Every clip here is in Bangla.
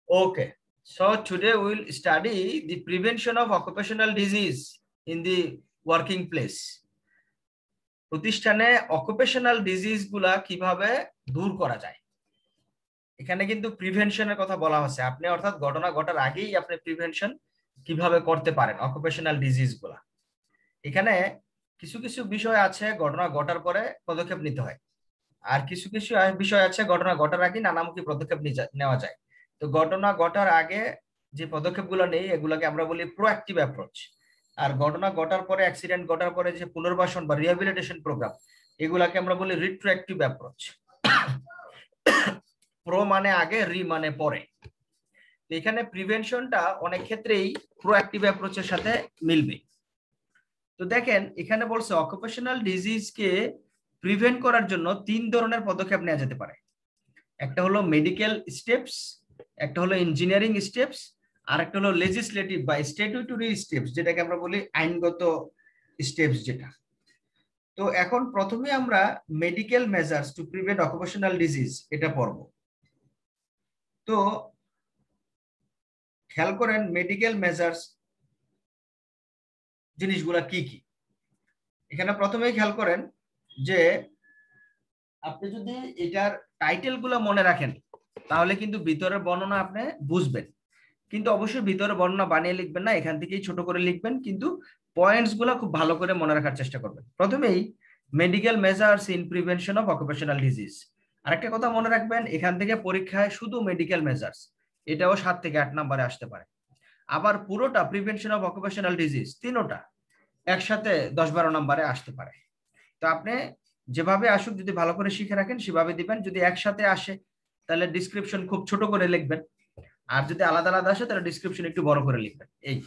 Okay, so today we will study the prevention of occupational disease in the working place. প্রতিষ্ঠানে অকুপেশনাল ডিজিজ গুলা কিভাবে দূর করা যায়, এখানে কিন্তু প্রিভেনশনের কথা বলা হচ্ছে। আপনি অর্থাৎ ঘটনা ঘটার আগেই আপনি প্রিভেনশন কিভাবে করতে পারেন অকুপেশনাল ডিজিজ গুলা। এখানে কিছু কিছু বিষয় আছে ঘটনা ঘটার পরে পদক্ষেপ নিতে হয়, আর কিছু কিছু বিষয় আছে ঘটনা ঘটার আগে নানামুখী পদক্ষেপ নেওয়া যায়। তো ঘটনা ঘটার আগে যে পদক্ষেপগুলো নেই এগুলোকে আমরা বলি প্রোঅ্যাক্টিভ অ্যাপ্রোচ, আর ঘটনা ঘটার পরে অ্যাক্সিডেন্ট ঘটার পরে যে পুনর্বাসন বা রিহ্যাবিলিটেশন প্রোগ্রাম এগুলাকে আমরা বলি রিট্রোঅ্যাক্টিভ অ্যাপ্রোচ। প্রো মানে আগে, রি মানে পরে। এখানে প্রিভেনশনটা অনেক ক্ষেত্রেই প্রোঅ্যাক্টিভ অ্যাপ্রোচের সাথে মিলবে। তো দেখেন এখানে বলছে অকুপেশনাল ডিজিজকে প্রিভেন্ট করার জন্য 3 ধরনের পদক্ষেপ নেওয়া যেতে পারে। একটা হলো মেডিকেল স্টেপস, একটা হলো ইঞ্জিনিয়ারিং স্টেপস, আর একটা হলো লেজিসলেটিভ বা স্ট্যাটুটরি স্টেপস, যেটাকে আমরা বলি আইনগত স্টেপস যেটা। তো এখন প্রথমে আমরা medical measures to prevent occupational disease এটা পড়ব। তো খেয়াল করেন মেডিকেল মেজার্স জিনিসগুলা কি কি। এখানে প্রথমেই খেয়াল করেন যে আপনি যদি এটার টাইটেল গুলা মনে রাখেন তাহলে কিন্তু ভিতরের বর্ণনা আপনি বুঝবেন, কিন্তু অবশ্যই ভিতরে বর্ণনা বানিয়ে লিখবেন না, এখান থেকেই ছোট করে লিখবেন, কিন্তু পয়েন্টস গুলা খুব ভালো করে মনে রাখার চেষ্টা করবেন। প্রথমেই medical measures in prevention of occupational disease. আরেকটা কথা মনে রাখবেন, এখান থেকে পরীক্ষায় শুধু মেডিকেল মেজার্স এটাও 7 থেকে 8 নম্বরে আসতে পারে। আবার পুরোটা প্রিভেনশন অফ অকুপেশনাল ডিজিজ তিনোটা একসাথে 10-12 নম্বরে আসতে পারে। তো আপনি যেভাবে আসুক যদি ভালো করে শিখে রাখেন সেভাবে দিবেন। যদি একসাথে আসে তাহলে ডিসক্রিপশন খুব ছোট করে লিখবেন, আর যদি আলাদা আলাদা আসে তাহলে ডিসক্রিপশন একটু বড় করে লিখবেন। এই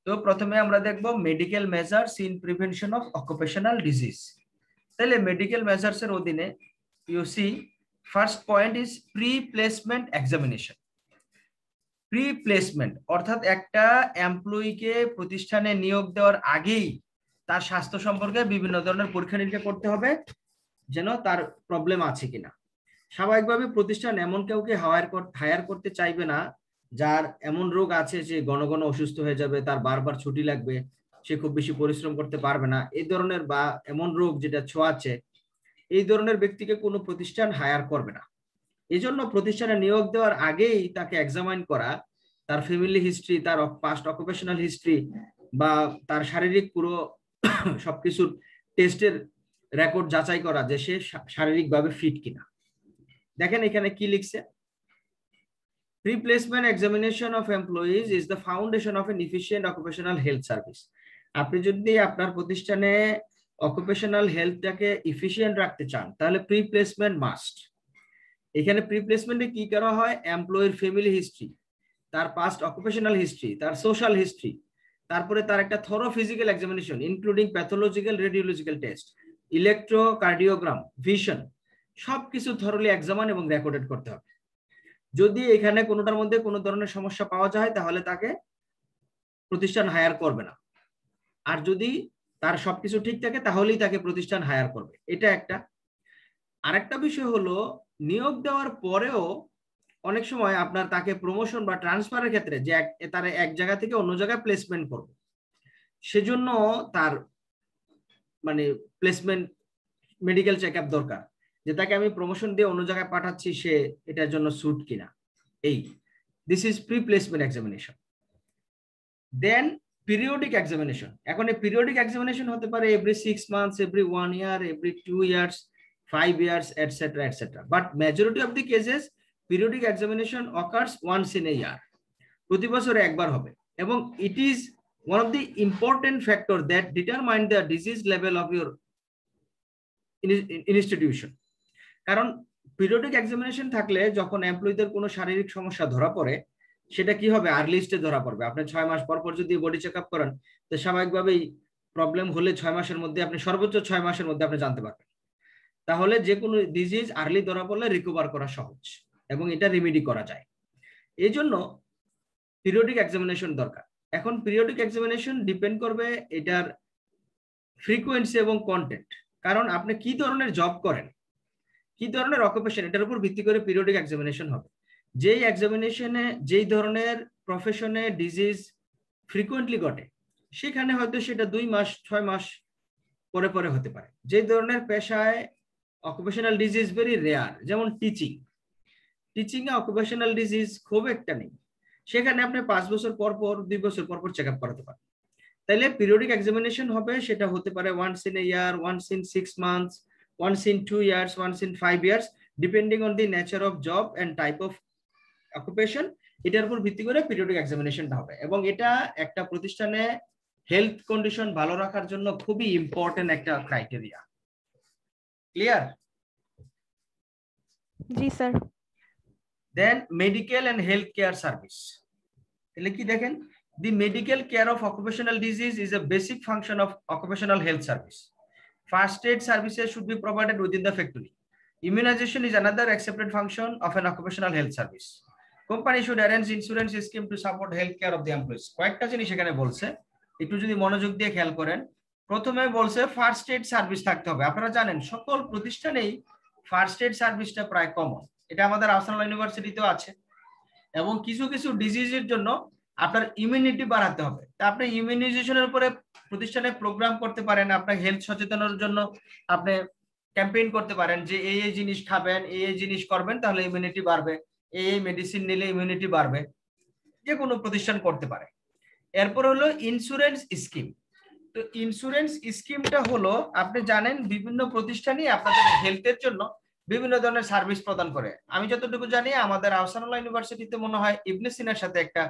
তো প্রথমে আমরা দেখব medical measures in prevention of occupational disease. তাহলে মেডিকেল মেজার্স এর অধীনে you see first point is pre placement examination. Pre placement অর্থাৎ একটা এমপ্লয়িকে প্রতিষ্ঠানে নিয়োগ দেওয়ার আগেই তার স্বাস্থ্য সম্পর্কে বিভিন্ন ধরনের পরীক্ষা নিরীক্ষা করতে হবে, যেন তার প্রবলেম আছে কিনা। স্বাভাবিকভাবে প্রতিষ্ঠান এমন কাউকে হায়ার করতে চাইবে না যার এমন রোগ আছে যে ঘন ঘন অসুস্থ হয়ে যাবে, তার বারবার ছুটি লাগবে, সে খুব বেশি পরিশ্রম করতে পারবে না, এই ধরনের বা এমন রোগ যেটা ছোঁয়াচে, এই ধরনের ব্যক্তিকে কোনো প্রতিষ্ঠান হায়ার করবে না। এই জন্য প্রতিষ্ঠানে নিয়োগ দেওয়ার আগেই তাকে এক্সামাইন করা, তার ফ্যামিলি হিস্ট্রি, তার পাস্ট অকুপেশনাল হিস্ট্রি বা তার শারীরিক পুরো সবকিছুর টেস্টের রেকর্ড যাচাই করা যে সে শারীরিকভাবে ফিট কিনা। দেখেন এখানে কি লিখছে, Pre-placement examination of employees is the foundation of an efficient occupational health service. আপনি যদি আপনার প্রতিষ্ঠানে অকুপেশনাল হেলথটাকে এফিশিয়েন্ট রাখতে চান তাহলে প্রি প্লেসমেন্ট মাস্ট। এখানে প্রি প্লেসমেন্টে কি করা হয়, এমপ্লয়ির ফ্যামিলি হিস্ট্রি, তার পাস্ট অকুপেশনাল হিস্ট্রি, তার সোশ্যাল হিস্ট্রি, তারপরে তার একটা thorough physical examination including pathological radiological test, electrocardiogram, vision, সবকিছু থরলি এক্সামিন এবং রেকর্ডেড করতে হবে। যদি এখানে কোনোটার মধ্যে কোনো ধরনের সমস্যা পাওয়া যায় তাহলে তাকে প্রতিষ্ঠান হায়ার করবে না, আর যদি তার সবকিছু ঠিক থাকে তাহলেই তাকে প্রতিষ্ঠান হায়ার করবে। এটা একটা। আরেকটা বিষয় হলো নিয়োগ দেওয়ার পরেও অনেক সময় আপনার তাকে প্রমোশন বা ট্রান্সফারের ক্ষেত্রে যে তার এক জায়গা থেকে অন্য জায়গায় প্লেসমেন্ট করবে, সেজন্য তার মানে প্লেসমেন্ট মেডিকেল চেক আপ দরকার, যে তাকে আমি প্রমোশন দিয়ে অন্য জায়গায় পাঠাচ্ছি সে এটার জন্য সুট কিনা। এই this is pre placement examination. Then periodic examination. এখন এই পিরিয়ডিক এক্সামিনেশন হতে পারে every 6 months, every 1 year, every 2 years, 5 years, etc. etc. But majority of the cases periodic examination occurs once in a year, প্রতি বছরে একবার হবে, এবং it is one of the important factor that determine the disease level of your institution. কারণ পিরিয়ডিক এক্সামিনেশন থাকলে যখন এমপ্লয়ীদের কোনো শারীরিক সমস্যা ধরা পড়ে সেটা কি হবে, আর্লি স্টেজে ধরা পড়বে। আপনি 6 মাস পর পর যদি বডি চেক আপ করেন তো স্বাভাবিকভাবেই প্রবলেম হলে 6 মাসের মধ্যে আপনি সর্বোচ্চ 6 মাসের মধ্যে আপনি জানতে পারবেন। তাহলে যে কোনো ডিজিজ আর্লি ধরা পড়লে রিকভার করা সহজ এবং এটা রিমেডি করা যায়। এই জন্য পিরিয়ডিক এক্সামিনেশন দরকার। এখন পিরিয়ডিক এক্সামিনেশন ডিপেন্ড করবে এটার ফ্রিকোয়েন্সি এবং কন্টেন্ট, কারণ আপনি কি ধরনের জব করেন, কি ধরনের অকুপেশন, এটার উপর ভিত্তি করে পিরিয়ডিক এক্সামিনেশন হবে। যেই এক্সামিনেশনে যেই ধরনের প্রফেশনে ডিজিজ ফ্রিকুয়েন্টলি ঘটে সেখানে হয়তো সেটা 2 মাস 6 মাস পরে পরে হতে পারে। যে ধরনের পেশায় অকুপেশনাল ডিজিজ ভেরি রেয়ার, যেমন টিচিং এ অকুপেশনাল ডিজিজ খুব একটা নেই, সেখানে আপনি 5 বছর পর পর 2 বছর পর পর চেক আপ করাতে পারেন। তাইলে পিরিয়ডিক এক্সামিনেশন হবে, সেটা হতে পারে once in a year, once in 6 months, once in 2 years, once in 5 years, depending on the nature of job and type of occupation. এটার উপর ভিত্তি করে পিরিয়ডিক এক্সামিনেশনটা হবে, এবং এটা একটা প্রতিষ্ঠানে হেলথ কন্ডিশন ভালো রাখার জন্য খুবই ইম্পর্টেন্ট একটা ক্রাইটেরিয়া। ক্লিয়ার? জি sir. Then medical and health care service. তাহলে কি দেখেন, the medical care of occupational disease is a basic function of occupational health service. First aid services should be provided within the factory. Immunization is another accepted function of an occupational health service. Company should arrange insurance scheme to support health care of the employees. কয়েকটা জিনিস এখানে বলছে, একটু যদি মনোযোগ দিয়ে খেয়াল করেন। প্রথমে বলছে ফার্স্ট এড সার্ভিস থাকতে হবে। আপনারা জানেন সকল প্রতিষ্ঠানেই ফার্স্ট এড সার্ভিসটা প্রায় কমন, এটা আমাদের আহসানুল্লাহ ইউনিভার্সিটিতেও আছে। এবং কিছু কিছু ডিজিজের জন্য আপনার ইমিউনিটি বাড়াতে হবে, তা আপনি ইমিউনাইজেশনের উপরে প্রতিষ্ঠানে প্রোগ্রাম করতে পারেন। আপনার হেলথ সচেতনের জন্য আপনি ক্যাম্পেইন করতে পারেন যে এই জিনিস খাবেন, এই জিনিস করবেন, তাহলে ইমিউনিটি বাড়বে, এই মেডিসিন নিলে ইমিউনিটি বাড়বে, যে কোনো প্রতিষ্ঠান করতে পারে। এরপর হলো ইন্স্যুরেন্স স্কিম। তো ইন্স্যুরেন্স স্কিমটা হলো, আপনি জানেন বিভিন্ন প্রতিষ্ঠানই আপনাদের হেলথের জন্য বিভিন্ন ধরনের সার্ভিস প্রদান করে। আমি যতটুকু জানি আমাদের আহসানুল্লাহ ইউনিভার্সিটিতে মনে হয় ইবনে সিনার সাথে একটা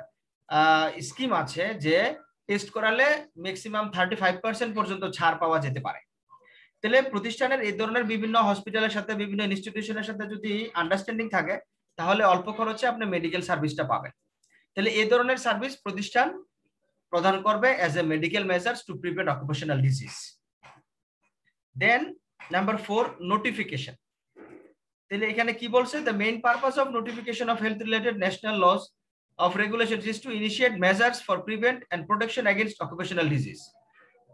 স্কিম আছে যে টেস্ট করালে ম্যাক্সিমাম 35% পর্যন্ত ছাড় পাওয়া যেতে পারে। তাহলে প্রতিষ্ঠানের এই ধরনের বিভিন্ন হসপিটালের সাথে বিভিন্ন ইনস্টিটিউশনের সাথে যদি আন্ডারস্ট্যান্ডিং থাকে, তাহলে অল্প খরচে আপনি মেডিকেল সার্ভিসটা পাবেন। তাহলে এই ধরনের সার্ভিস প্রতিষ্ঠান প্রদান করবে as a medical measures to prevent occupational disease. Then number 4, notification. তাহলে এখানে কি বলছে, the main purpose of notification of health related national laws of regulations is to initiate measures for prevent and protection against occupational disease.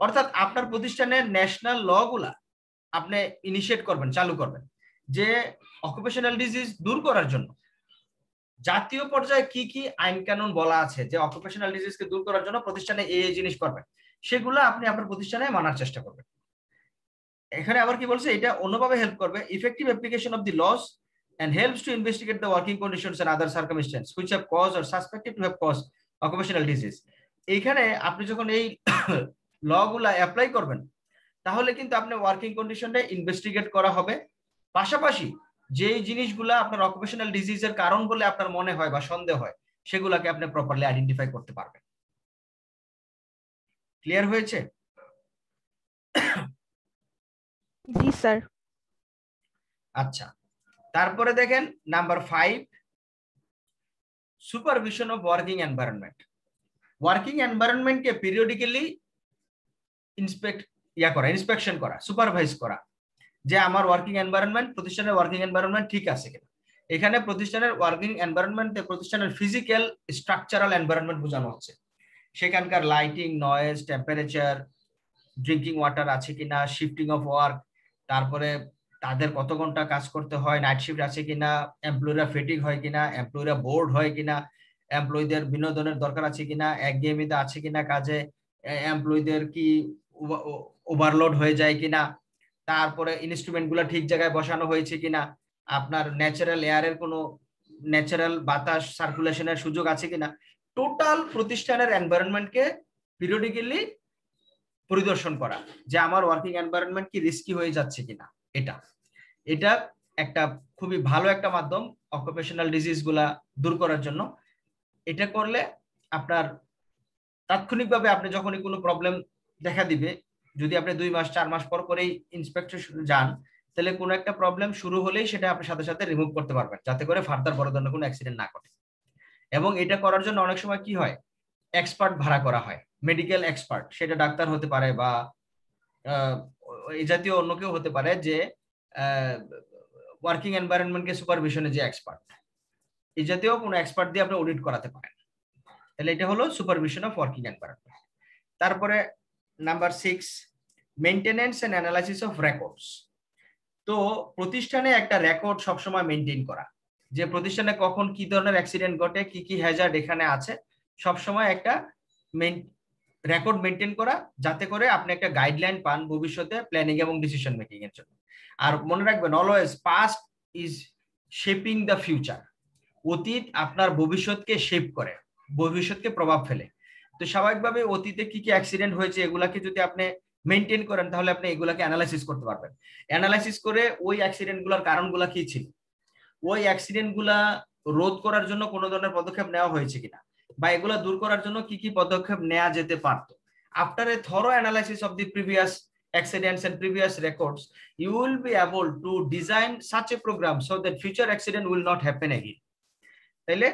অর্থাৎ আপনার প্রতিষ্ঠানের ন্যাশনাল ল গুলা আপনি ইনিশিয়েট করবেন, চালু করবেন, যে অকুপেশনাল ডিজিজ দূর করার জন্য জাতীয় পর্যায়ে কি কি আইন কানুন বলা আছে যে অকুপেশনাল ডিজিজকে দূর করার জন্য প্রতিষ্ঠানে এই জিনিস করবেন, সেগুলো আপনি আপনার প্রতিষ্ঠানে মানার চেষ্টা করবেন। এখানে আবার কি বলছে, এটা অন্যভাবে হেল্প করবে, effective application of the laws and helps to investigate the working conditions and other circumstances which have caused or suspected to have caused occupational disease. এইখানে আপনি যখন এই ল গুলা অ্যাপ্লাই করবেন, তাহলে কিন্তু আপনি ওয়ার্কিং কন্ডিশনটা ইনভেস্টিগেট করা হবে, পাশাপাশি যেই জিনিসগুলা আপনার অকুপেশনাল ডিজিজের কারণ বলে আপনার মনে হয় বা সন্দেহ হয়, সেগুলাকে আপনি প্রপারলি আইডেন্টিফাই করতে পারবেন। ক্লিয়ার হয়েছে? জি স্যার। আচ্ছা, তারপরে দেখেন number 5, supervision of working environment. Working এনভায়রনমেন্টকে পিরিয়ডিক্যালি ইন্সপেকশন করা, সুপারভাইজ করা, যে আমার ওয়ার্কিং এনভায়রনমেন্ট, প্রতিষ্ঠানের ওয়ার্কিং এনভায়রনমেন্ট ঠিক আছে কিনা। এখানে প্রতিষ্ঠানের ওয়ার্কিং এনভায়রনমেন্টে প্রতিষ্ঠানের ফিজিক্যাল স্ট্রাকচারাল এনভায়রনমেন্ট বোঝানো হচ্ছে, সেখানকার lighting, noise, temperature, drinking water আছে কিনা, শিফটিং অফ ওয়ার্ক, তারপরে তাদের কত ঘন্টা কাজ করতে হয়, নাইট শিফট আছে কিনা, এমপ্লয়িরা ফেটিক হয় কিনা, এমপ্লয়িরা বোর্ড হয় কিনা, এমপ্লয়ীদের বিনোদনের দরকার আছে কিনা, একঘেয়েমিতা আছে কিনা কাজে, এমপ্লয়ীদের কি ওভারলোড হয়ে যায় কিনা, তারপরে ইনস্ট্রুমেন্ট গুলো ঠিক জায়গায় বসানো হয়েছে কিনা, আপনার ন্যাচারাল এয়ারের কোনো ন্যাচারাল বাতাস সার্কুলেশনের সুযোগ আছে কিনা, টোটাল প্রতিষ্ঠানের এনভায়রনমেন্টকে পিরিয়ডিক্যালি পরিদর্শন করা, যে আমার ওয়ার্কিং এনভায়রনমেন্ট কি রিস্কি হয়ে যাচ্ছে কিনা। এটা একটা খুবই ভালো একটা মাধ্যম অকুপেশনাল ডিজিজ গুলা দূর করার জন্য। এটা করলে আপনার তাৎক্ষণিকভাবে আপনি যখনই কোনো প্রবলেম দেখা দিবে, যদি আপনি 2 মাস 4 মাস পর করেই ইন্সপেক্টর যান, তাহলে কোনো একটা প্রবলেম শুরু হলেই সেটা আপনি সাথে সাথে রিমুভ করতে পারবেন, যাতে করে ফার্দার বড় ধরনের কোনো অ্যাক্সিডেন্ট না ঘটে। এবং এটা করার জন্য অনেক সময় কি হয়, এক্সপার্ট ভাড়া করা হয়, মেডিকেল এক্সপার্ট, সেটা ডাক্তার হতে পারে বা এই জাতীয় অন্য কেউ হতে পারে, যে ওয়ার্কিং এনভায়রনমেন্টকে সুপারভিশনে যে এক্সপার্ট, এই জাতীয় কোনো এক্সপার্ট দিয়ে আপনি অডিট করাতে পারেন। তাহলে এটা হলো সুপারভিশন অফ ওয়ার্কিং এনভায়রনমেন্ট। তারপরে number 6, maintenance and analysis of records. তো প্রতিষ্ঠানে একটা রেকর্ড সবসময় মেইনটেইন করা, যে প্রতিষ্ঠানে কখন কি ধরনের অ্যাক্সিডেন্ট ঘটে, কি কি হ্যাজার্ড এখানে আছে, সব সময় একটা রেকর্ড মেনটেন করা, যাতে করে আপনি একটা গাইডলাইন পান ভবিষ্যতে প্ল্যানিং এবং ডিসিশন মেকিং এর জন্য। আর মনে রাখবেন, always past is shaping the future. অতীত আপনার ভবিষ্যৎকে শেপ করে, ভবিষ্যৎকে প্রভাব ফেলে। তো স্বাভাবিকভাবে অতীতে কি কি অ্যাক্সিডেন্ট হয়েছে এগুলাকে যদি আপনি মেনটেন করেন, তাহলে আপনি এগুলাকে অ্যানালাইসিস করতে পারবেন। অ্যানালাইসিস করে ওই অ্যাক্সিডেন্ট গুলার কারণগুলা কি ছিল, ওই অ্যাক্সিডেন্ট গুলা রোধ করার জন্য কোনো ধরনের পদক্ষেপ নেওয়া হয়েছে কিনা, বা এগুলা দূর করার জন্য কি কি পদক্ষেপ নেওয়া যেতে পারত। After a thorough analysis of the previous accidents and previous records, you will be able to design such a program so that future accident will not happen again. তাইলে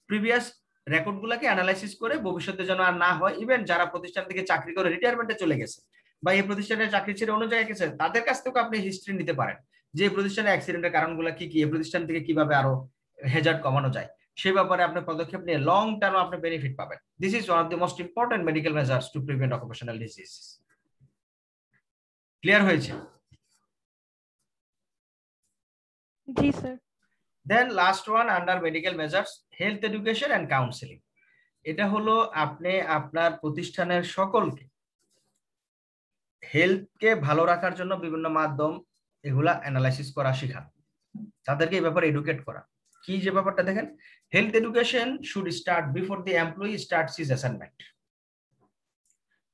প্রিভিয়াস রেকর্ড গুলাকে অ্যানালাইসিস করে ভবিষ্যতে যেন আর না হয়। ইভেন যারা প্রতিষ্ঠান থেকে চাকরি করে রিটায়ারমেন্টে চলে গেছে বা এই প্রতিষ্ঠানে চাকরি ছেড়ে অন্য জায়গায় গেছে, তাদের কাছ থেকে আপনি হিস্ট্রি নিতে পারেন যে এই প্রতিষ্ঠানে অ্যাক্সিডেন্টের কারণগুলো কি কি, এই প্রতিষ্ঠান থেকে কিভাবে আরো হ্যাজার্ড কমানো যায়, সেই ব্যাপারে আপনি পদক্ষেপ নিয়ে লং টার্ম আপনি বেনিফিট পাবেন। This is one of the most important medical measures to prevent occupational disease. Clear হয়েছে? জি sir. Then last one under medical measures, health education and counselling. এটা হলো আপনি আপনার প্রতিষ্ঠানের সকলকে হেলথকে ভালো রাখার জন্য বিভিন্ন মাধ্যম এগুলা অ্যানালাইসিস করা শেখান, তাদেরকে এই ব্যাপারে এডুকেট করা। কি যে ব্যাপারটা দেখেন, health education should start before the employee starts his assignment.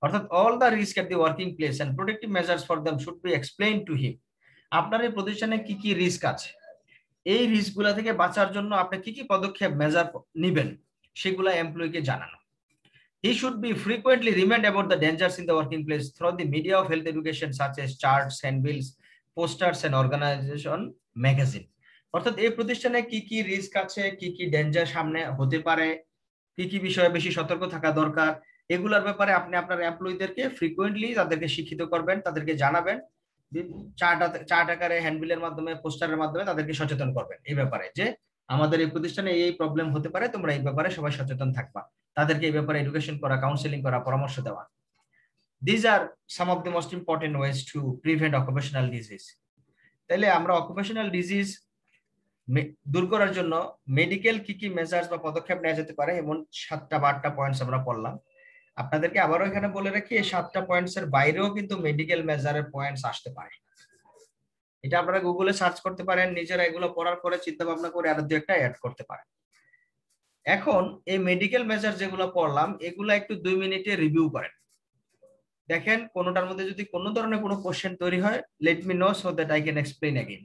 অর্থাৎ all the risk at the working place and protective measures for them should be explain to him. আপনার এই প্রতিষ্ঠানে কি কি রিস্ক আছে, এই রিস্কগুলা থেকে বাঁচার জন্য আপনি কি কি পদক্ষেপ মেজার নেবেন, সেগুলা এমপ্লয়িকে জানানো। He should be frequently reminded about the dangers in the working place through the media of health education such as charts, handbills, posters and organization magazine. অর্থাৎ এই প্রতিষ্ঠানে কি কি রিস্ক আছে, কি কি ডেঞ্জার সামনে হতে পারে, কি কি বিষয়ে বেশি সতর্ক থাকা দরকার, এগুলোর ব্যাপারে আপনি আপনার এমপ্লয়ীদেরকে ফ্রিকোয়েন্টলি তাদেরকে শিক্ষিত করবেন, তাদেরকে জানাবেন, চার্ট আকারে, হ্যান্ডবিলের মাধ্যমে, পোস্টারের মাধ্যমে তাদেরকে সচেতন করবেন এই ব্যাপারে যে আমাদের এই প্রতিষ্ঠানে এই প্রবলেম হতে পারে, তোমরা এই ব্যাপারে সবাই সচেতন থাকবা। তাদেরকে এই ব্যাপারে এডুকেশন করা, কাউন্সেলিং করা, পরামর্শ দেওয়া। These are some of the most important ways to prevent occupational disease. তাহলে আমরা অকুপেশনাল ডিজিজ দূর করার জন্য মেডিকেল কি কি মেজার্স বা পদক্ষেপ নেওয়া যেতে পারে, এমন 7টা বা 8টা পয়েন্টস আমরা পড়লাম। আপনাদেরকে আবারও এখানে বলে রাখি, এই 7টা পয়েন্টস এর বাইরেও কিন্তু মেডিকেল মেজারের পয়েন্টস আসতে পারে। এটা আপনারা গুগলে সার্চ করতে পারেন, নিজেরা এগুলো পড়ার পরে চিন্তা ভাবনা করে আরো 2-একটা অ্যাড করতে পারেন। এখন এই মেডিকেল মেজার যেগুলো পড়লাম, এগুলো একটু 2 মিনিটে রিভিউ করেন, দেখেন কোনোটার মধ্যে যদি কোনো ধরনের কোনো কোশ্চেন তৈরি হয়, let me know so that I can explain again.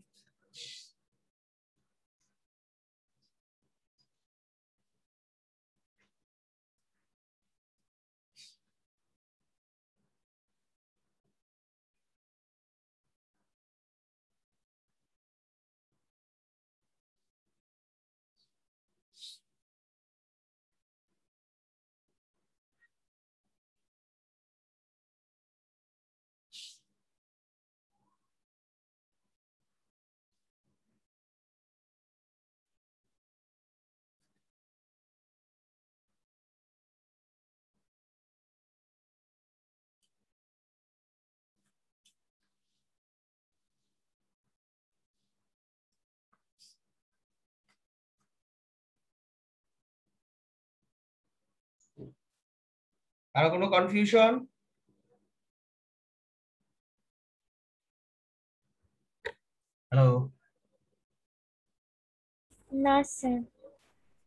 আর কোনো কনফিউশন? হ্যালো? না স্যার।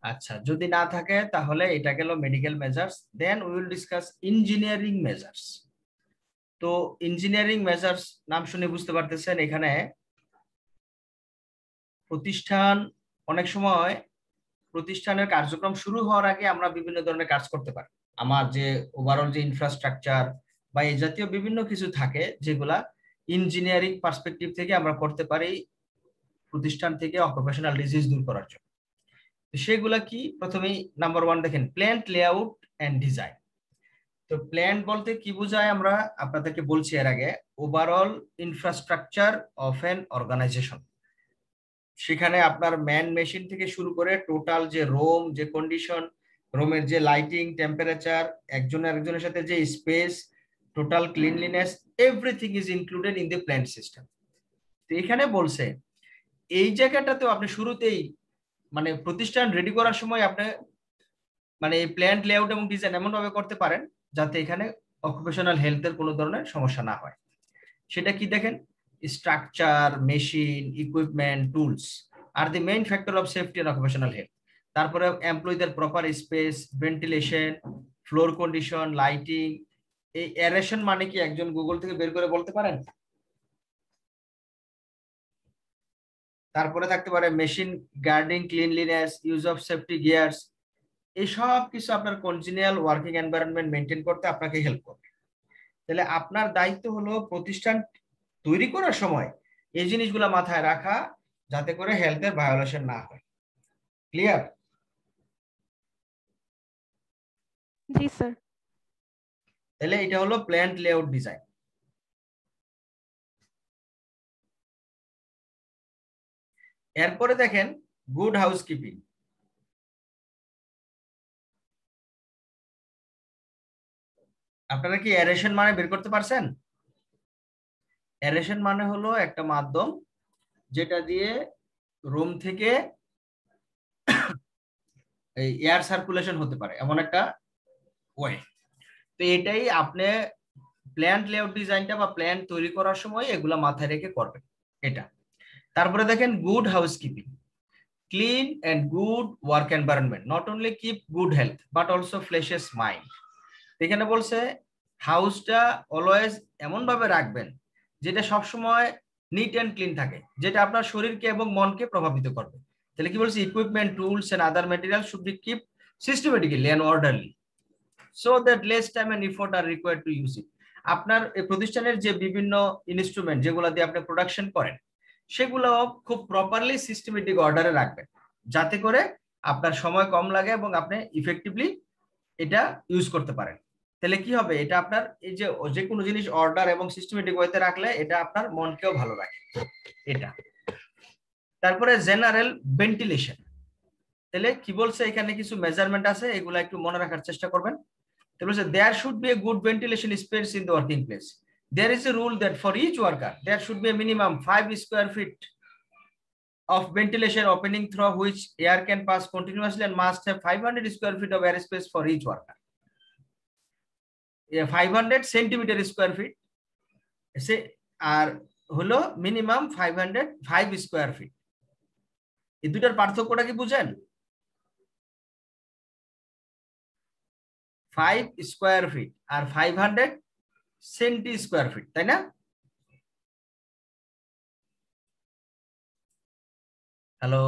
আচ্ছা, যদি না থাকে তাহলে এটা গেল medical measures. Then we will discuss engineering measures. তো ইঞ্জিনিয়ারিং মেজার্স নাম শুনে বুঝতে পারতেছেন, এখানে প্রতিষ্ঠান, অনেক সময় প্রতিষ্ঠানের কার্যক্রম শুরু হওয়ার আগে আমরা বিভিন্ন ধরনের কাজ করতে পারি। আমার যে ওভারঅল যে ইনফ্রাস্ট্রাকচার বা এই জাতীয় বিভিন্ন কিছু থাকে যেগুলা ইঞ্জিনিয়ারিং পার্সপেক্টিভ থেকে আমরা করতে পারি প্রতিষ্ঠান থেকে অকুপেশনাল ডিজিজ দূর করার জন্য। সেগুলা কি? প্রথমেই নাম্বার 1 দেখেন, প্ল্যান্ট লেআউট এন্ড ডিজাইন। তো প্ল্যান্ট বলতে কি বোঝায় আমরা আপনাদেরকে বলছি এর আগে, overall infrastructure of an organisation. সেখানে আপনার ম্যান মেশিন থেকে শুরু করে টোটাল যে রুম, যে কন্ডিশন, রুমের যে লাইটিং, টেম্পারেচার, একজনের সাথে যে space, total cleanliness, everything is included in the plant system. তো এখানে বলছে এই জায়গাটাতেও আপনি শুরুতেই মানে প্রতিষ্ঠান রেডি করার সময় আপনি মানে এই প্ল্যান্ট লেআউট এবং ডিজাইন এমন ভাবে করতে পারেন যাতে এখানে অকুপেশনাল হেলথের কোনো ধরনের সমস্যা না হয়। সেটা কি দেখেন, স্ট্রাকচার, মেশিন, ইকুইপমেন্ট, টুলস আর the main factor of safety and occupational health. তারপরে এমপ্লয়ীদের proper space, ventilation, floor condition, lighting. এই এরেশন মানে কি একজন গুগল থেকে বের করে বলতে পারেন? তারপরে থাকতে পারে machine guarding, cleanliness, use of safety gears. এই সব কিছু আপনার কনজিনিয়াল ওয়ার্কিং এনভায়রনমেন্ট মেনটেন করতে আপনাকে হেল্প করবে। তাহলে আপনার দায়িত্ব হলো প্রতিষ্ঠান তৈরি করার সময় এই জিনিসগুলো মাথায় রাখা, যাতে করে হেলথের ভায়োলেশন না হয়। ক্লিয়ার? জি স্যার। তাহলে এটা হলো প্ল্যান্ট লেআউট ডিজাইন। এরপরে দেখেন গুড হাউসকিপিং। আপনারা কি এরেশন মানে বের করতে পারছেন? এরেশন মানে হলো একটা মাধ্যম যেটা দিয়ে রুম থেকে এই এয়ার সার্কুলেশন হতে পারে, এমন একটা ওয়ে। তো এটাই আপনি প্ল্যান্ট লেআউট ডিজাইনটা বা প্ল্যান তৈরি করার সময় এগুলা মাথায় রেখে করবেন এটা। তারপরে দেখেন good housekeeping, clean and good work environment not only keep good health but also freshes mind. এখানে বলছে হাউসটা অলওয়েজ এমন ভাবে রাখবেন যেটা সবসময় নিট এন্ড ক্লিন থাকে, যেটা আপনার শরীরকে এবং মনকে প্রভাবিত করবে। তাহলে কি বলছে, equipment, tools and other material should be keep systematically and orderly so that less time and effort are required to use it. আপনার এই প্রতিষ্ঠানের যে বিভিন্ন ইনস্ট্রুমেন্ট যেগুলো দিয়ে আপনি প্রোডাকশন করেন সেগুলো খুব প্রপারলি সিস্টেমেটিক অর্ডারে রাখবেন, যাতে করে আপনার সময় কম লাগে এবং আপনি ইফেক্টিভলি এটা ইউজ করতে পারেন। তাহলে কি হবে, এটা আপনার এই যে কোনো জিনিস অর্ডার এবং সিস্টেমেটিক ওয়েতে রাখলে এটা আপনার মনকেও ভালো রাখে এটা। তারপরে জেনারেল ভেন্টিলেশন। তাহলে কি বলছে, এখানে কিছু মেজারমেন্ট আছে, এগুলা একটু মনে রাখার চেষ্টা করবেন। তাহলে বলছে there should be a good ventilation space in the working place. There is a rule that for each worker there should be a minimum 5 square feet of ventilation opening through which air can pass continuously and must have 500 square feet of air space for each worker. 500 centimetre square feet আর হলো মিনিমাম 505 স্কোয়ার ফিট। এই দুটার পার্থক্যটা কি বুঝেন? 5 স্কোয়ার ফিট আর 500 সেন্টি স্কোয়ার ফিট, তাই না? হ্যালো,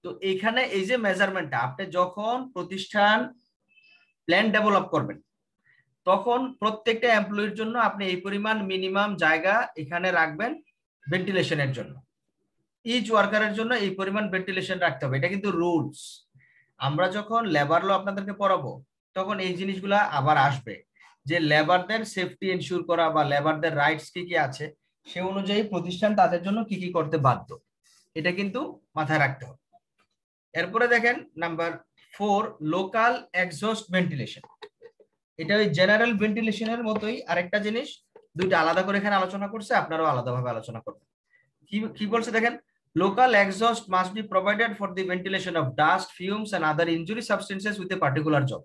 তো এখানে এই যে মেজারমেন্টটা আপনি যখন প্রতিষ্ঠান প্ল্যান ডেভেলপ করবেন তখন প্রত্যেকটা এমপ্লয়ির জন্য আপনি এই পরিমাণ মিনিমাম জায়গা এখানে রাখবেন ভেন্টিলেশনের জন্য। ইচ ওয়ার্কারের জন্য এই পরিমাণ ভেন্টিলেশন রাখতে হবে, এটা কিন্তু রুলস। আমরা যখন লেবার ল আপনাদেরকে পড়াবো তখন এই জিনিসগুলা আবার আসবে, যে লেবারদের সেফটি এনশিওর করা বা লেবারদের রাইটস কি কি আছে সে অনুযায়ী প্রতিষ্ঠান তাদের জন্য কি কি করতে বাধ্য, এটা কিন্তু মাথায় রাখতে হবে। এরপরে দেখেন নাম্বার 4, লোকাল এক্সহস্ট ভেন্টিলেশন। এটা ওই জেনারেল ভেন্টিলেশনের মতোই আরেকটা জিনিস, দুইটা আলাদা করে এখানে আলোচনা করছে, আপনারাও আলাদাভাবে আলোচনা করবেন। কি বলছে দেখেন, local exhaust must be provided for the ventilation of dust, fumes and other injurious substances with a particular job.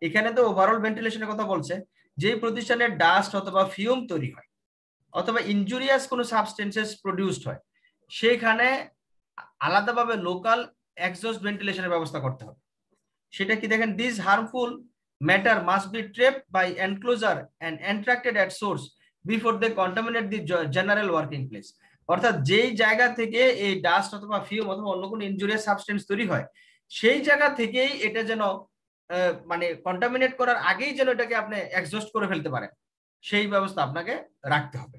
এখানে তো ওভারঅল ভেন্টিলেশনের কথা বলছে, যে প্রতিষ্ঠানে ডাস্ট অথবা ফিউম তৈরি হয় অথবা ইনজুরিয়াস কোনো সাবস্টেন্সেস প্রডিউসড হয় সেখানে আলাদাভাবে লোকাল এক্সহস্ট ভেন্টিলেশনের ব্যবস্থা করতে হবে। সেটা কি দেখেন, this harmful matter must be trapped by enclosure and extracted at source before they contaminate the general working place. অর্থাৎ যেই জায়গা থেকে এই ডাস্ট অথবা ফিউম অথবা অন্য কোনো ইনজুরিয়াস সাবস্টেন্স তৈরি হয় সেই জায়গা থেকেই এটা যেন মানে কন্টামিনেট করার আগেই যেন এটাকে আপনি এক্সহস্ট করে ফেলতে পারেন, সেই ব্যবস্থা আপনাকে রাখতে হবে।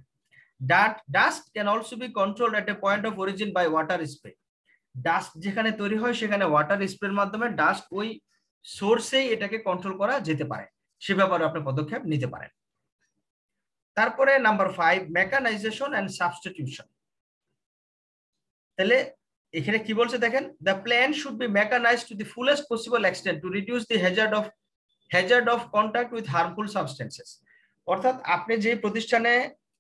Dust can also be controlled at a point of origin by water spray. Dust যেখানে তৈরি হয় সেখানে ওয়াটার স্প্রের মাধ্যমে ডাস্ট ওই সোর্সেই এটাকে কন্ট্রোল করা যেতে পারে, সে ব্যাপারে আপনি পদক্ষেপ নিতে পারেন। তারপরে নাম্বার 5, মেকানাইজেশন এন্ড সাবস্টিটিউশন। তাহলে এখানে কি বলছে দেখেন, the plan should be mechanised to the fullest possible extent to reduce the hazard of contact with harmful substances. অর্থাৎ আপনি যে প্রতিষ্ঠানে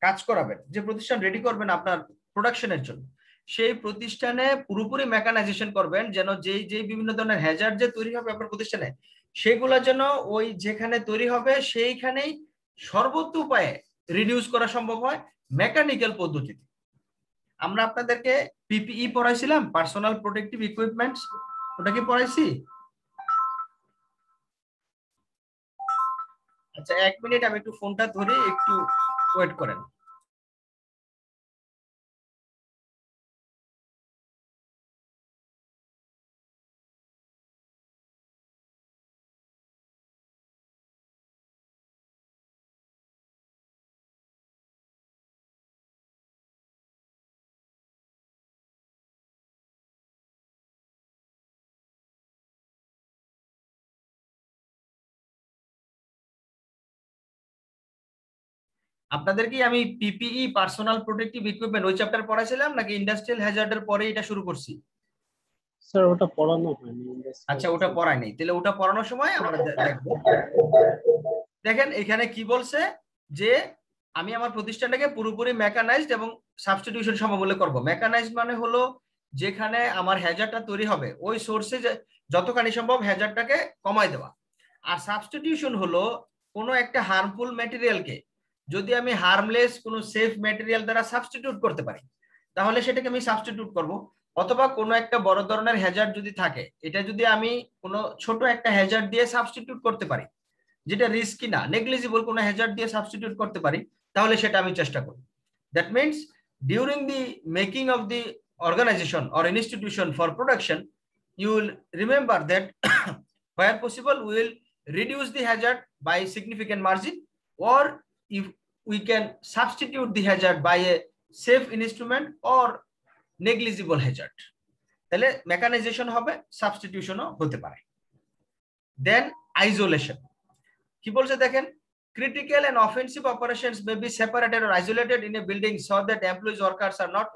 কাজ করাবেন, যে প্রতিষ্ঠান রেডি করবেন আপনার প্রোডাকশনের জন্য, সেই প্রতিষ্ঠানে পুরোপুরি মেকানাইজেশন করবেন, যেন যেই যেই বিভিন্ন ধরনের হ্যাজার্ড যে তৈরি হবে আপনার প্রতিষ্ঠানে, সেগুলো যেন ওই যেখানে তৈরি হবে সেইখানেই সর্বোচ্চ উপায়ে রিডিউস করা সম্ভব হয় মেকানিক্যাল পদ্ধতিতে। আমরা আপনাদেরকে পিপিই পড়াইছিলাম, পার্সোনাল প্রোটেক্টিভ ইকুইপমেন্টস, ওটা কি পড়াইছি? আচ্ছা 1 মিনিট, আমি একটু ফোনটা ধরে একটু ওয়েট করেন। আপনাদের কি আমি পিপিই পার্সোনাল প্রোটেক্টিভ ইকুইপমেন্ট ওই চ্যাপ্টার পড়াইছিলাম নাকি ইন্ডাস্ট্রিয়াল হ্যাজার্ডের পরে এটা শুরু করছি? স্যার ওটা পড়ানো হয়নি। আচ্ছা ওটা পড়াই নাই, তাহলে ওটা পড়ানোর সময় আমরা দেখবো। দেখেন এখানে কি বলছে, যে আমি আমার প্রতিষ্ঠানটাকে পুরোপুরি মেকানাইজড এবং সাবস্টিটিউশন সমবলে করব। মেকানাইজড মানে হলো যেখানে আমার হ্যাজারটা তৈরি হবে ওই সোর্সে যতখানি সম্ভব হ্যাজারটাকে কমাই দেওয়া। আর সাবস্টিটিউশন হলো কোনো একটা হার্মফুল ম্যাটেরিয়ালকে যদি আমি হার্মলেস কোনো সেফ ম্যাটেরিয়াল দ্বারা সাবস্টিটিউট করতে পারি, তাহলে সেটাকে আমি সাবস্টিটিউট করব। অথবা কোনো একটা বড় ধরনের হ্যাজার্ড যদি থাকে, এটা যদি আমি কোনো ছোট একটা হ্যাজার্ড দিয়ে সাবস্টিটিউট করতে পারি, যেটা রিস্কি না, নেগলিজিবল কোনো হ্যাজার্ড দিয়ে সাবস্টিটিউট করতে পারি, তাহলে সেটা আমি চেষ্টা করি। That means during the making of the organization or institution for production, you will remember that where possible we will reduce the hazard by significant margin, or if we can substitute the hazard by a safe instrument or negligible hazard, তাহলে মেকানাইজেশন হবে, সাবস্টিটিউশনও হতে পারে। দেন আইসোলেশন কি বলছে দেখেন, critical and offensive operations may be separated or isolated in a building so that employees workers are not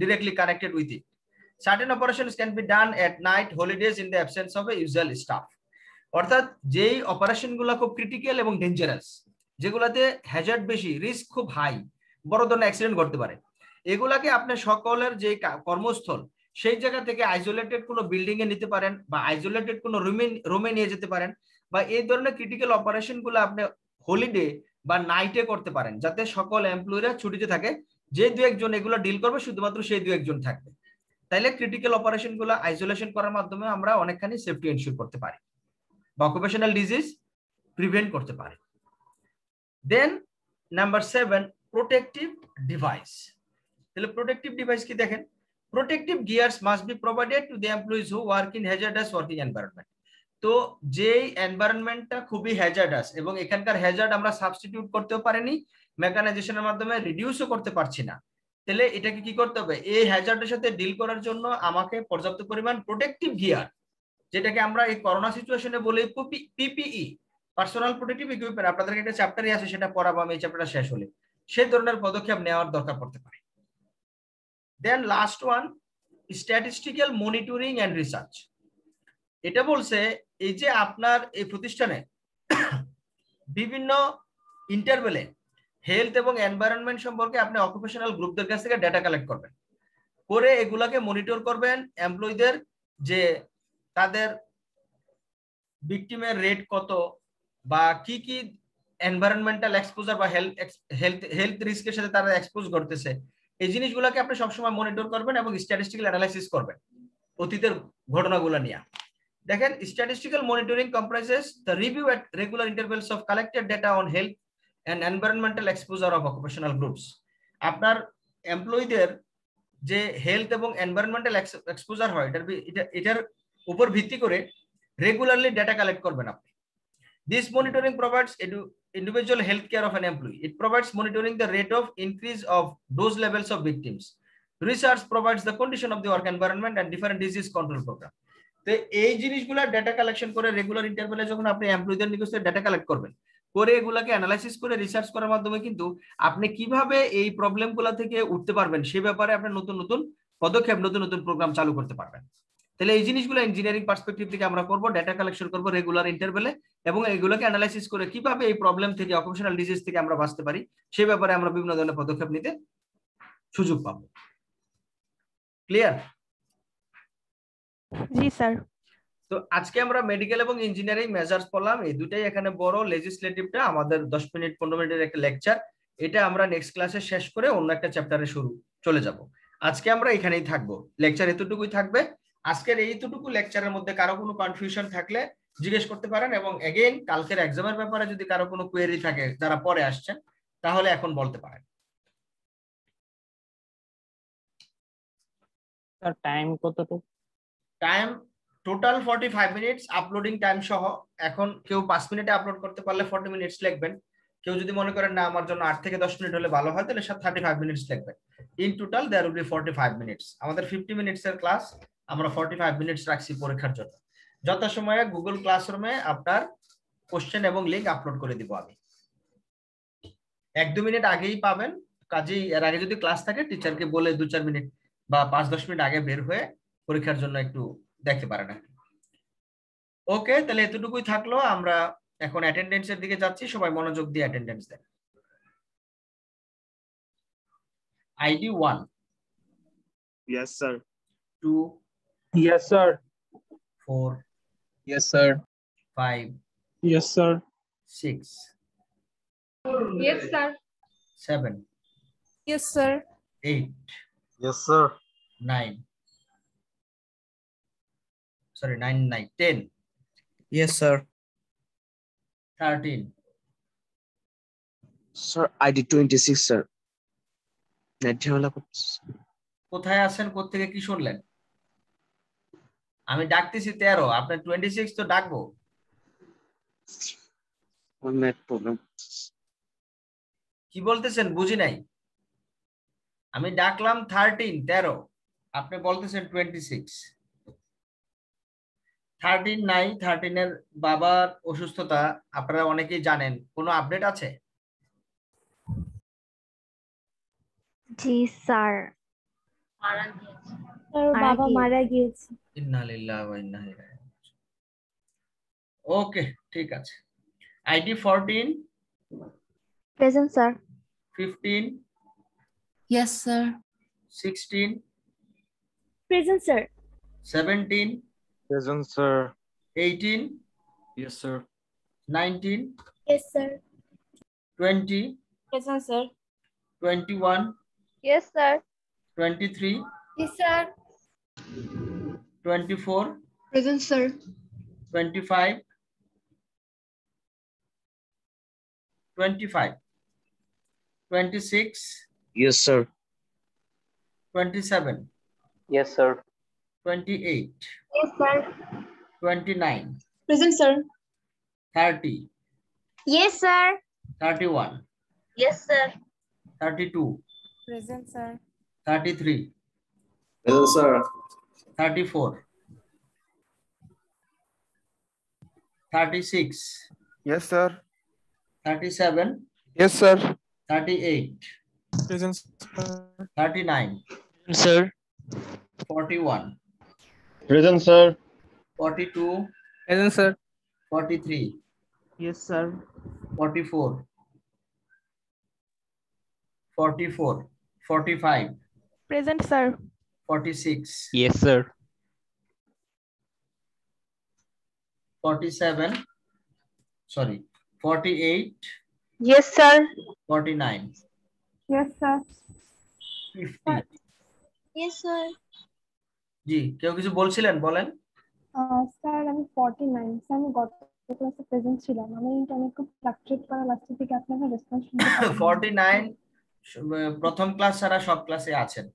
directly connected with it. Certain operations can be done at night, holidays, in the absence of a usual staff. অর্থাৎ যেই অপারেশন গুলো খুব ক্রিটিক্যাল এবং ডেঞ্জারাস, যেগুলাতে হ্যাজার্ড বেশি, রিস্ক খুব হাই, বড় ধরনের অ্যাক্সিডেন্ট ঘটতে পারে, এগুলাকে আপনি সকলের যে কর্মস্থল সেই জায়গা থেকে আইসোলেটেড কোনো বিল্ডিং এ নিতে পারেন, বা আইসোলেটেড কোনো রুমে নিয়ে যেতে পারেন, বা এই ধরনের ক্রিটিক্যাল অপারেশন গুলো আপনি হলিডে বা নাইটে করতে পারেন, যাতে সকল এমপ্লয়িরা ছুটিতে থাকে, যে দু একজন এগুলো ডিল করবে শুধুমাত্র সেই দু একজন থাকবে। তাইলে ক্রিটিক্যাল অপারেশন গুলো আইসোলেশন করার মাধ্যমে আমরা অনেকখানি সেফটি এনশিওর করতে পারি বা অকুপেশনাল ডিজিজ প্রিভেন্ট করতে পারি। দেন নাম্বার 7, প্রোটেক্টিভ ডিভাইস। তাহলে প্রোটেক্টিভ ডিভাইস কি দেখেন, protective gears must be provided to the employees who work in hazardous working environment. তো যেই এনভায়রনমেন্টটা খুবই হ্যাজার্ডাস এবং এখানকার হ্যাজার্ড আমরা সাবস্টিটিউট করতেও পারিনি, মেকানাইজেশনের মাধ্যমে রিডিউসও করতে পারছি না, তাহলে এটাকে কি করতে হবে, এই হ্যাজার্ডের সাথে ডিল করার জন্য আমাকে পর্যাপ্ত পরিমাণ প্রোটেক্টিভ গিয়ার, যেটাকে আমরা এই করোনা সিচুয়েশনে বলি পিপিই, পার্সোনাল প্রোটেক্টিভ ইকুইপমেন্ট, আপনাদের একটা চ্যাপ্টারই আছে সেটা পড়াবো আমি এই চ্যাপ্টারটা শেষ হলে, সেই ধরনের পদক্ষেপ নেওয়ার দরকার পড়তে পারে। Then last one, statistical monitoring and research. এটা বলছে এই যে আপনার এই প্রতিষ্ঠানে বিভিন্ন ইন্টারভেলে হেলথ এবং এনভায়রনমেন্ট সম্পর্কে আপনি অকুপেশনাল গ্রুপদের কাছ থেকে ডেটা কালেক্ট করবেন, করে এগুলাকে মনিটর করবেন, এমপ্লয়ীদের যে তাদের ভিকটিমের রেট কত, বা কি কি এনভায়রনমেন্টাল এক্সপোজার বা হেলথ রিস্কের সাথে তারা এক্সপোজ করতেছে, এই জিনিসগুলোকে আপনি সবসময় মনিটর করবেন এবং স্ট্যাটিস্টিক্যাল অ্যানালাইসিস করবেন অতীতের ঘটনাগুলো নিয়ে। দেখেন statistical monitoring comprises the review at regular intervals of collected data on health and environmental exposure of occupational groups. আপনার এমপ্লয়ীদের যে হেলথ এবং এনভায়রনমেন্টাল এক্সপোজার হয় এটার উপর ভিত্তি করে রেগুলারলি ডেটা কালেক্ট করবেন আপনি। This monitoring provides individual health care of an employee. It provides monitoring the rate of increase of those levels of victims. Research provides the condition of the work environment and different disease control program. তো এই জিনিসগুলো ডেটা কালেকশন করে রেগুলার ইন্টারভেলে যখন আপনি এমপ্লয়ীদের নিকট থেকে ডেটা কালেক্ট করবেন, করে এগুলাকে অ্যানালাইসিস করে রিসার্চ করার মাধ্যমে কিন্তু আপনি কিভাবে এই প্রবলেমগুলো থেকে উঠতে পারবেন সে ব্যাপারে আপনি নতুন নতুন পদক্ষেপ, নতুন নতুন প্রোগ্রাম চালু করতে পারবেন। তাহলে এই জিনিসগুলো ইঞ্জিনিয়ারিং পার্সপেক্টিভ থেকে আমরা করব, ডেটা কালেকশন করব রেগুলার ইন্টারভ্যালে, এবং এগুলোকে অ্যানালাইসিস করে কিভাবে এই প্রবলেম থেকে, অকুপেশনাল ডিজিজ থেকে আমরা বাঁচতে পারি সেই ব্যাপারে আমরা বিভিন্ন ধরনের পদক্ষেপ নিতে সুযোগ পাবো। ক্লিয়ার? জি স্যার। তো আজকে আমরা মেডিকেল এবং ইঞ্জিনিয়ারিং মেজার্স পড়লাম, এই দুটাই এখানে বড়। লেজিসলেটিভটা আমাদের 10 মিনিট 15 মিনিটের একটা লেকচার, এটা আমরা নেক্সট ক্লাসে শেষ করে অন্য একটা চ্যাপ্টারে চলে যাব। আজকে আমরা এখানেই থাকবো, লেকচার এতটুকুই থাকবে। আজকের এইটুকু লেকচারের মধ্যে কারো কোনো কনফিউশন থাকলে জিজ্ঞেস করতে পারেন, এবং এগেইন কালকের এক্সামের ব্যাপারে যদি কারো কোনো কোয়েরি থাকে যারা পরে আসছেন তাহলে এখন বলতে পারেন। স্যার টাইম কতটুকু? Time total 45 minutes uploading time সহ। এখন কেউ 5 মিনিটে আপলোড করতে পারলে 40 মিনিটস লিখবেন, কেউ যদি মনে করেন না আমার জন্য 8 থেকে 10 মিনিট হলে ভালো হয় তাহলে 35 মিনিটস লিখবেন। In total there will be 45 minutes. আমাদের 50 মিনিটস এর ক্লাস, আমরা 45 মিনিটস রাখছি পরীক্ষার জন্য। যথাসময়ে গুগল ক্লাসরুমে আপনার কোশ্চেন এবং লিংক আপলোড করে দিব আমি। 1-2 মিনিট আগেই পাবেন, কাজেই এর আগে যদি ক্লাস থাকে টিচারকে বলে 2-4 মিনিট বা 5-10 মিনিট আগে বের হয়ে পরীক্ষার জন্য একটু দেখতে পারেন। ওকে, তাহলে এতটুকুই থাকলো। আমরা এখন অ্যাটেন্ডেন্সের দিকে যাচ্ছি, সবাই মনোযোগ দিয়ে অ্যাটেন্ডেন্স দেন। ID 1, Yes, sir. 2, Yes, sir. 4, Yes, sir. 5, Yes, sir. 6, Yes sir. 7, Yes sir. 8, Yes, sir. 9, sorry 9, 10, Yes, sir. 13, Sir, ID 26, sir. কোথায় আছেন, কোত্থেকে কি শুনলেন? আমি ডাকতেছি 13, আপনার 26 তো ডাকবো। Net problem. কি বলতেছেন বুঝি নাই। আমি ডাকলাম 13, আপনি বলতেছেন 26। 13 নাই, 13 এর বাবার অসুস্থতা আপনারা অনেকেই জানেন, কোনো আপডেট আছে? জি স্যার, বাবা মারা গিয়েছে। ইন্না লিল্লাহি ওয়া ইন্না ইলাইহি রাজিউন। ওকে, ঠিক আছে। ID 14, present sir. 15, Yes, sir. 16, present sir. 17, Present, sir. 18, Yes, sir. 19, yes sir. 20, present sir. 21, yes sir. 23, yes sir. 24, present sir. 25, 25, 26, Yes, sir. 27, Yes, sir. 28, yes sir. 29, present sir. 30, yes sir. 31, yes sir. 32, present sir. 33, Present, sir. 34, 36, Yes, sir. 37, Yes, sir. 38, Present, 39, sir. 41, Present, sir. 42, Present, sir. 43, Yes, sir. 44, 44, 45, present sir. 46, Yes, sir. 47, sorry, 48, yes sir. 49, yes sir. 50। Yes sir. জি, কেউ কিছু বলছিলেন, বলেন। স্যার আমি 49, স্যার আমি গত ক্লাসে প্রেজেন্ট ছিলাম। আমার ইন্টারনেট খুব ফ্লাকচুয়েট করে, লাস্টের দিকে আপনাদের রেসপন্স শুনতে পাইনি। 49 প্রথম ক্লাস ছাড়া সব ক্লাসে আছেন।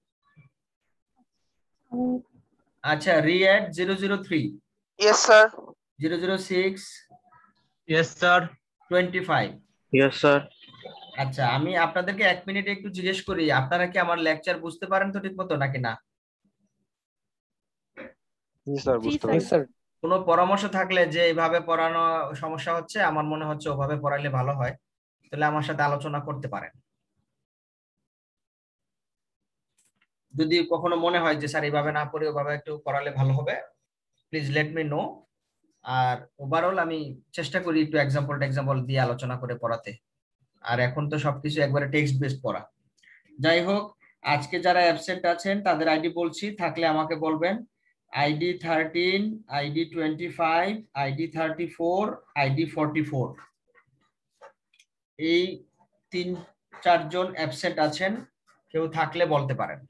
আমি আচ্ছা, রিঅ্যাড 003, Yes, sir. 006, Yes, sir. 25। Yes, sir. আচ্ছা, আমি আপনাদেরকে 1 মিনিট একটু জিজ্ঞেস করি, আপনারা কি আমার লেকচার বুঝতে পারেন তো ঠিক মতো নাকি না? Yes, sir. জি বুঝতে স্যার। পারছি। কোনো পরামর্শ থাকলে যে এইভাবে পড়ানো সমস্যা হচ্ছে, আমার মনে হচ্ছে ওভাবে পড়াইলে ভালো হয়, তাহলে আমার সাথে আলোচনা করতে পারেন। যদি কখনো মনে হয় যে স্যার এইভাবে না পড়ে ওভাবে একটু পড়ালে ভালো হবে, প্লিজ লেট মি নো। আর ওভারঅল আমি চেষ্টা করি একটু এক্সাম্পল দিয়ে আলোচনা করে পড়াতে। আর এখন তো সবকিছু একবারে টেক্সট বেসড পড়া। যাই হোক, আজকে যারা অ্যাবসেন্ট আছেন তাদের আইডি বলছি, থাকলে আমাকে বলবেন। আইডি 13, আইডি 25, আইডি 34, আইডি 44, এই 3-4 জন অ্যাবসেন্ট আছেন, কেউ থাকলে বলতে পারেন।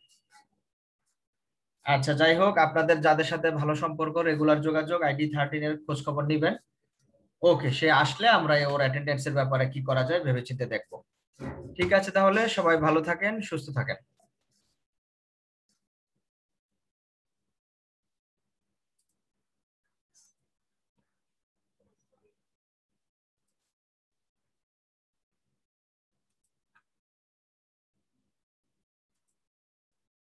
আচ্ছা, যাই হোক, আপনাদের যাদের সাথে ভালো সম্পর্ক, রেগুলার যোগাযোগ, আইডি 13 এর খোঁজ খবর নিবেন। ওকে, সে আসলে আমরা ওর অ্যাটেন্ডেন্সের ব্যাপারে কি করা যায় ভেবেচিন্তে দেখবো। ঠিক আছে, তাহলে সবাই ভালো থাকেন, সুস্থ থাকেন।